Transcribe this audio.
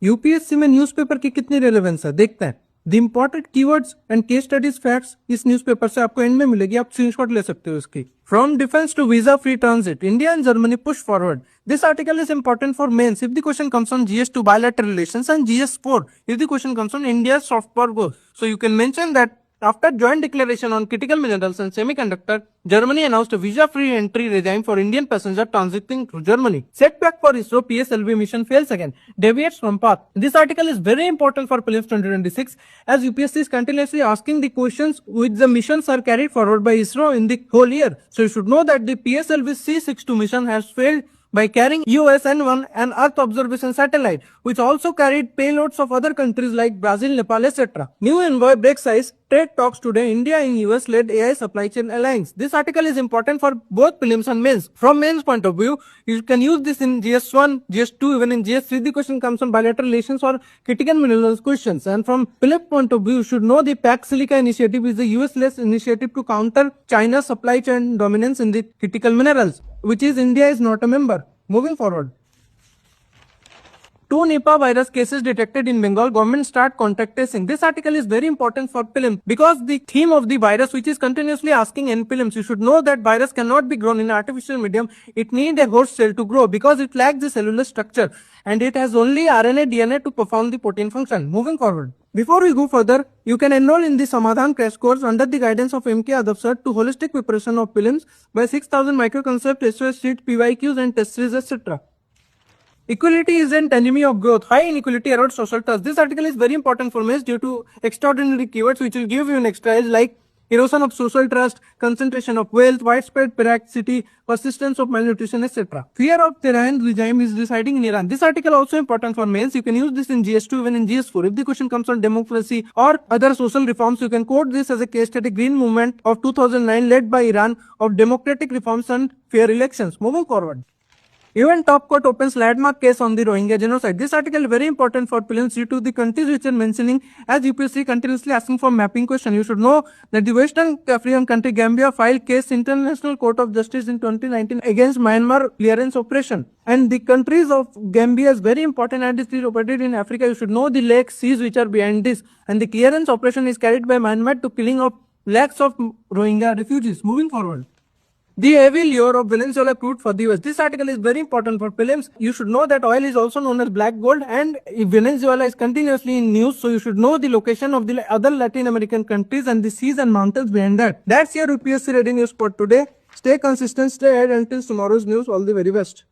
UPSC में newspaper की कितनी रेलेवेंस है देखते हैं। The important keywords and case studies facts इस न्यूज़पेपर से आपको एंड में मिलेगी, आप स्क्रीनशॉट ले सकते हो इसकी। From defence to visa free transit, India and Germany push forward. This article is important for mains if the question comes on GS2 bilateral relations and GS4 if the question comes on India's soft power goals. So you can mention that after joint declaration on critical minerals and semiconductor, Germany announced a visa-free entry regime for Indian passengers transiting through Germany. Setback for ISRO PSLV mission fails again, deviates from path. This article is very important for Prelims 2026 as UPSC is continuously asking the questions which the missions are carried forward by ISRO in the whole year. So you should know that the PSLV C62 mission has failed by carrying USN1 an Earth observation satellite, which also carried payloads of other countries like Brazil, Nepal, etc. New envoy breaks ice, trade talks today, India and US led AI supply chain alliance. This article is important for both prelims and mains. From mains point of view, you can use this in GS1, GS2, even in GS3, the question comes on bilateral relations or critical minerals questions. And from prelim point of view, you should know the Pax Silica initiative is the US-led initiative to counter China's supply chain dominance in the critical minerals, which is India is not a member. Moving forward. 2 Nipah virus cases detected in Bengal, government start contact tracing. This article is very important for prelims because the theme of the virus which is continuously asking in prelims, you should know that virus cannot be grown in artificial medium. It needs a host cell to grow because it lacks the cellular structure and it has only RNA, DNA to perform the protein function. Moving forward. Before we go further, you can enroll in the Samadhan crash course under the guidance of MK Yadav sir to holistic preparation of prelims by 6000 microconcept, SOS sheet, PYQs and test series, etc. Equality is an enemy of growth. High inequality erodes social trust. This article is very important for mains due to extraordinary keywords which will give you an extra edge like erosion of social trust, concentration of wealth, widespread parasity, persistence of malnutrition, etc. Fear of Tehran regime is residing in Iran. This article also important for mains. You can use this in GS2 even in GS4. If the question comes on democracy or other social reforms, you can quote this as a case study. Green movement of 2009 led by Iran of democratic reforms and fair elections. Moving forward. Even Top Court opens landmark case on the Rohingya genocide. This article is very important for prelims due to the countries which are mentioning as UPSC continuously asking for mapping question. You should know that the Western African country Gambia filed case International Court of Justice in 2019 against Myanmar clearance operation. And the countries of Gambia is very important and it is operated in Africa. You should know the lakes, seas which are behind this. And the clearance operation is carried by Myanmar to killing of lakhs of Rohingya refugees. Moving forward. The heavy lure of Venezuela crude for the US. This article is very important for prelims. You should know that oil is also known as black gold and Venezuela is continuously in news. So you should know the location of the other Latin American countries and the seas and mountains behind that. That's your UPSC ready news for today. Stay consistent, stay ahead until tomorrow's news. All the very best.